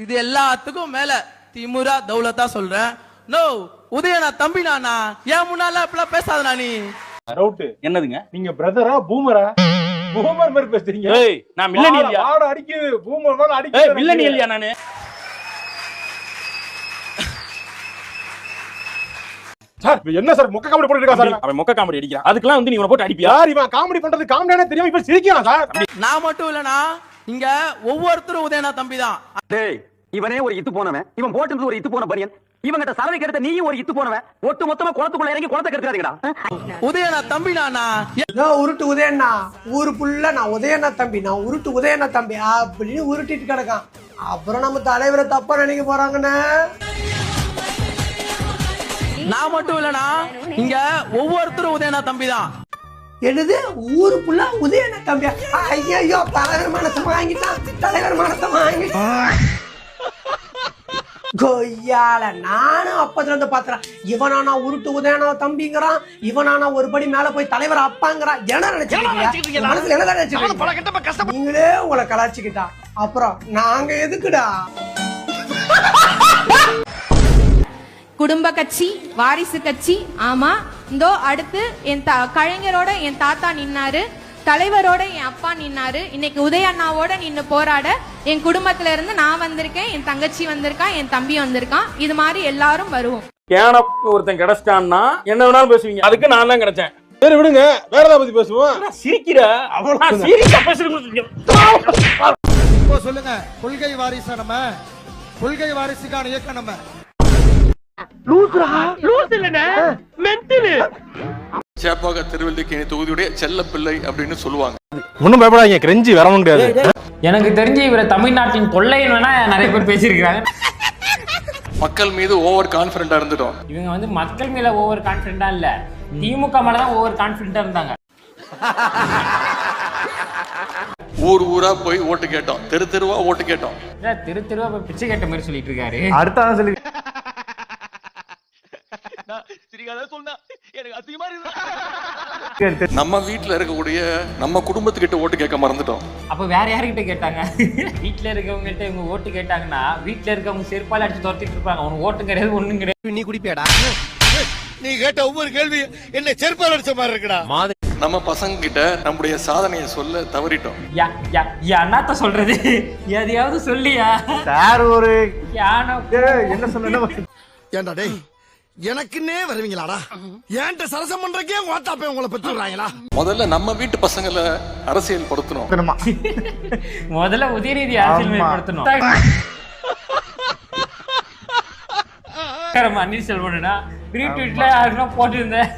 இது எல்லாத்துக்கும் மேல திமுரா தௌலத்தா சொல்றேன். நோ உதயனா தம்பி நானா ஏன் முன்னால இப்பெல்லாம் பேசாதனா நீ. ரவுட் என்னதுங்க? நீங்க பிரதரா பூமரா? பூமர் மாதிரி பேசுறீங்க. ஏய் நான் மில்லனியல்யா. வாட அடிக்குது பூமர் மாதிரி அடிக்குது. ஏய் மில்லனியல்யா நானு. சார் என்ன சார் மொக்க காமெடி போட்டுட்டு இருக்கா சார்? அவன் மொக்க காமெடி அடிக்கிறான். அதுக்கெல்லாம் வந்து நீ இவனை போட்டு அடிப்பியா? யார் இவன் காமெடி பண்றது காமெடியானே தெரியாம இப்ப சிரிக்கிறான் சார். நான் மட்டும் இல்லனா இங்க ஒவ்வொருத்தரும் உதயனா தம்பி தான். டேய் இவனே ஒரு இத்து போனவன், இவன் போட்டுறது ஒரு இத்து போன பனியன், இவங்கிட்ட சரவை கெடுத்த நீயும் ஒரு இத்து போனவன், ஒட்டு மொத்தமா குளத்துக்குள்ள இறங்கி குளத்தை கெடுக்காதீங்கடா. உதயனா தம்பி நானா நான் உருட்டு உதயண்ணா ஊரு புள்ள நான் உதயண்ணா தம்பி நான் உருட்டு உதயண்ணா தம்பி அப்படின்னு உருட்டிட்டு கிடக்கான். அப்புறம் நம்ம தலைவரை தப்பா நினைக்க போறாங்கண்ணே. நான் மட்டும் இல்லனா இங்க ஒவ்வொருத்தரும் உதயனா தம்பி தான். என்னது ஊரு புள்ள உதயண்ணா தம்பியா? ஐயோ தலைவர் மனத்தை வாங்கிட்டான், தலைவர் மனத்தை வாங்கிட்டான். கொய்யால நானும் அப்பத்துல இருந்து பாத்துறேன். இவனானா உருட்டு உதயனா தம்பிங்கிறான், இவனானா ஒரு படி மேல போய் தலைவர் அப்பாங்கிறான். என்ன நினைச்சிருக்கீங்க? மனசுல என்ன நினைச்சிருக்கீங்க? நீங்களே உங்களை கலாச்சிக்கிட்டா அப்புறம் நாங்க எதுக்குடா? குடும்ப கட்சி, வாரிசு கட்சி. ஆமா, இந்தோ அடுத்து என் கலைஞரோட என் தாத்தா நின்னாரு, தலைவரோட என் அப்பா நின்னாரு. இன்னைக்கு உதயண்ணாவோட நின்னு போராட என் குடும்பத்துல இருந்து நான் வந்திருக்கேன், என் தங்கச்சி வந்திருக்கான், என் தம்பி வந்திருக்கான். இது மாதிரி எல்லாரும் வருவோம். கேன ஒருத்தன் கிடைச்சிட்டான்னா என்ன வேணாலும் பேசுவீங்க. அதுக்கு நான் தான் கிடைச்சேன். சரி விடுங்க, வேற ஏதாவது பத்தி பேசுவோம். சிரிக்கிற அவ்வளவு சீரியஸா பேசுறீங்க. இப்போ சொல்லுங்க, கொள்கை வாரிசு நம்ம, கொள்கை வாரிசுக்கான இயக்கம் நம்ம. சேப்பாக திருவல்லிக்கேணி தொகுதியுடைய செல்ல பிள்ளை அப்படின்னு சொல்லுவாங்க. ஒண்ணும் பயப்படாதீங்க, கிரெஞ்சி வரவும் முடியாது. எனக்கு தெரிஞ்சு இவரை தமிழ்நாட்டின் கொள்ளைன்னு வேணா நிறைய பேர் பேசியிருக்கிறாங்க. மக்கள் மீது ஓவர் கான்பிடண்டா இருந்துட்டோம். இவங்க வந்து மக்கள் மேல ஓவர் கான்பிடண்டா இல்ல, திமுக மேலதான் ஓவர் கான்பிடண்டா இருந்தாங்க. ஊர் ஊரா போய் ஓட்டு கேட்டோம், தெரு தெருவா ஓட்டு கேட்டோம். திரு திருவா போய் பிச்சை கேட்ட மாதிரி சொல்லிட்டு இருக்காரு. அடுத்த சொல்லி நம்ம வீட்டுல இருக்கக்கூடிய நம்ம குடும்பத்துக்கிட்ட ஓட்டு கேட்க மறந்துட்டோம். அப்ப வேற யாருக்கிட்ட கேட்டாங்க? வீட்டுல இருக்கவங்க கிட்ட இவங்க ஓட்டு கேட்டாங்கன்னா வீட்டுல இருக்கவங்க செருப்பால அடிச்சு துரத்திட்டு இருப்பாங்க. உனக்கு ஓட்டு கிடையாது, ஒண்ணும் கிடையாது. நீ குடிப்பேடா? நீ கேட்ட ஒவ்வொரு கேள்வி என்ன செருப்பால் அடிச்ச மாதிரி இருக்குடா. நம்ம பசங்க கிட்ட நம்முடைய சாதனையை சொல்ல தவறிட்டோம். அண்ணாத்த சொல்றது எதையாவது சொல்லியா சார் ஒரு என்ன சொன்ன? ஏண்டா டேய் எனக்குன்னே வருவீங்களாடா? ஏன்ட்ட சரசம் பண்றக்கே ஓட்டாப்பே உங்களை பெற்றுறாங்களா? முதல்ல நம்ம வீட்டு பசங்களை அரசியல் படுத்தணும். முதல்ல உதயநிதி அரசியல்படுத்தணும். அன்னீர் செல்வனா ரீட்வீட்ல யாருன்னா போட்டிருந்தேன்.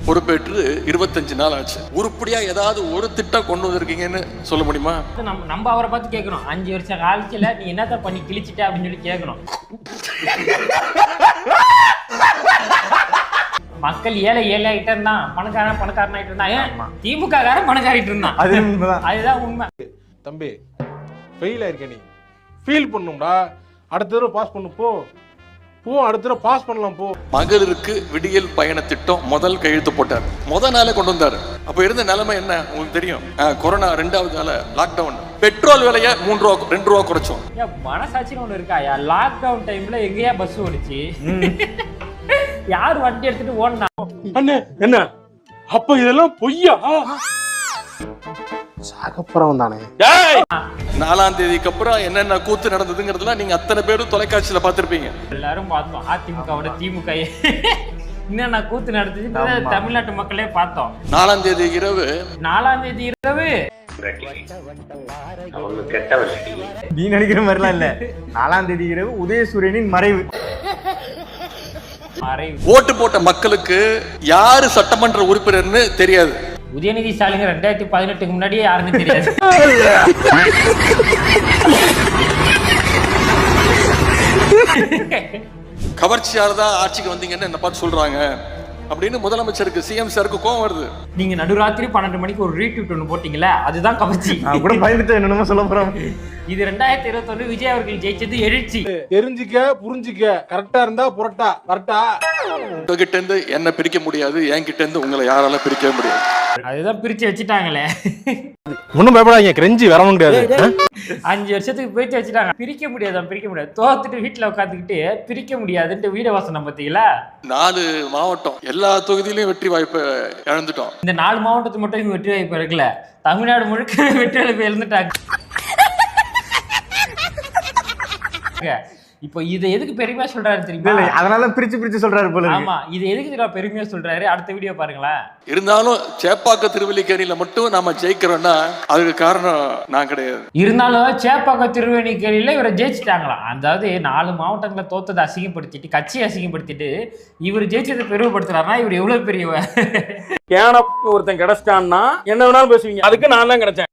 பொறுப்பேற்று 25 நாள் ஆச்சு. உருப்படியா ஏதாவது ஒரு திட்டம் கொண்டு வந்திருக்கீங்கன்னு சொல்ல முடியுமா? நம்ம அவரை பார்த்து கேட்கணும், 5 வருஷம் காலத்துல நீ என்னத்த பண்ணி கிழிச்சிட்ட அப்படின்னு சொல்லி கேட்கணும். மக்கள் ஏழை ஆகிட்டே இருந்தான், பணக்காரன் ஆகிட்டு இருந்தான். ஏன் திமுக காரன் பணக்காரிட்டு இருந்தான். அதுதான் உண்மை. தம்பி ஃபெயில் ஆயிருக்க, நீ ஃபீல் பண்ணும்டா. அடுத்த தடவை பாஸ் பண்ணு போ, அடுத்த தடவை பாஸ் பண்ணலாம் போ. மகளிருக்கு விடியல் பயண திட்டம் முதல் கையெழுத்து போட்டார், முதல் நாளே கொண்டு வந்தாரு. அப்ப இருந்த நிலைமை என்ன உங்களுக்கு தெரியும்? கொரோனா 2வது நாள் லாக்டவுன், பெட்ரோல் விலைய 2 ரூபா குறைச்சோம். மனசாட்சின்னு ஒண்ணு இருக்காயா? லாக்டவுன் டைம்ல எங்கேயா பஸ் ஓடிச்சு? யார் வண்டி எடுத்துட்டு ஓடினா? அண்ணே என்ன அப்ப இதெல்லாம் பொய்யா? சாகப்புறம் தானே. 4ஆம் தேதிக்கு அப்புறம் என்னென்ன கூத்து நடந்ததுங்கிறதுலாம் நீங்க அத்தனை பேரும் தொலைக்காட்சியில பார்த்திருப்பீங்க. எல்லாரும் பார்த்தோம். அதிமுகவோட திமுக என்னென்ன கூத்து நடந்துச்சு தமிழ்நாட்டு மக்களே பார்த்தோம். 4ஆம் தேதி இரவு நீ நினைக்கிற மாதிரிலாம் இல்ல. 4ஆம் தேதி இரவு உதயசூரியனின் மறைவு. ஓட்டு போட்ட மக்களுக்கு யாரு சட்டமன்ற உறுப்பினர்னு தெரியாது. உதயநிதி ஸ்டாலின் 2018க்கு முன்னாடியே யாருன்னு தெரியாது. கவர்ச்சியால தான் ஆட்சிக்கு வந்தீங்கன்னு என்ன பார்த்து சொல்றாங்க அப்படின்னு முதலமைச்சருக்கு, சிஎம் சாருக்கு கோவம் வருது. நீங்க நடுராத்திரி 12 மணிக்கு ஒரு ரீட்வீட் ஒன்று போட்டீங்களா, அதுதான் கவர்ச்சி. கூட பயந்துட்டு என்னென்னமோ சொல்ல போறோம். இது 2021 விஜய் அவர்கள் ஜெயிச்சது எழுச்சி. தெரிஞ்சிக்க புரிஞ்சிக்க, கரெக்டா இருந்தா புரட்டா கரெக்டா. உங்ககிட்ட இருந்து என்ன பிரிக்க முடியாது, என்கிட்ட இருந்து உங்களை யாரால பிரிக்க முடியாது. அதுதான் பிரிச்சு வச்சுட்டாங்களே. ஒன்றும் பயப்படாதீங்க, கிரெஞ்சி வரவும் கிடையாது. 5 வருஷத்துக்கு போயிட்டு வச்சுட்டாங்க. பிரிக்க முடியாது. தோத்துட்டு வீட்டுல உட்காந்துக்கிட்டு பிரிக்க முடியாதுன்ட்டு வீட வாசனம் பார்த்தீங்களா? 4 மாவட்டம் எல்லா தொகுதியிலையும் வெற்றி வாய்ப்பை இழந்துட்டோம். இந்த 4 மாவட்டத்துக்கு மட்டும் இவங்க வெற்றி வாய்ப்பு இருக்குல்ல, தமிழ்நாடு முழுக்க வெற்றி வாய்ப்பு இழந்துட்டாங்க. இப்போ இதை எதுக்கு பெருமையா சொல்றாரு தெரியுமா? அதனால பிரிச்சு சொல்றாரு போல. ஆமா, இது எதுக்கு தெரியுமா பெருமையா சொல்றாரு? அடுத்த வீடியோ பாருங்களேன். இருந்தாலும் சேப்பாக்க திருவல்லிக்கேணியில மட்டும் நாம ஜெயிக்கிறோம்னா அதுக்கு காரணம் நான் கிடையாது. இருந்தாலும் சேப்பாக்க திருவேணிக்கேணியில இவரை ஜெயிச்சுட்டாங்களாம். அதாவது 4 மாவட்டங்களை தோத்ததை அசிங்கப்படுத்திட்டு, கட்சியை அசிங்கப்படுத்திட்டு இவர் ஜெயிச்சதை பெருமைப்படுத்துறாருன்னா இவர் எவ்வளவு பெரியவர். கேன ஒருத்தன் கிடைச்சிட்டான்னா என்ன வேணாலும் பேசுவீங்க. அதுக்கு நான் தான் கிடைச்சேன்.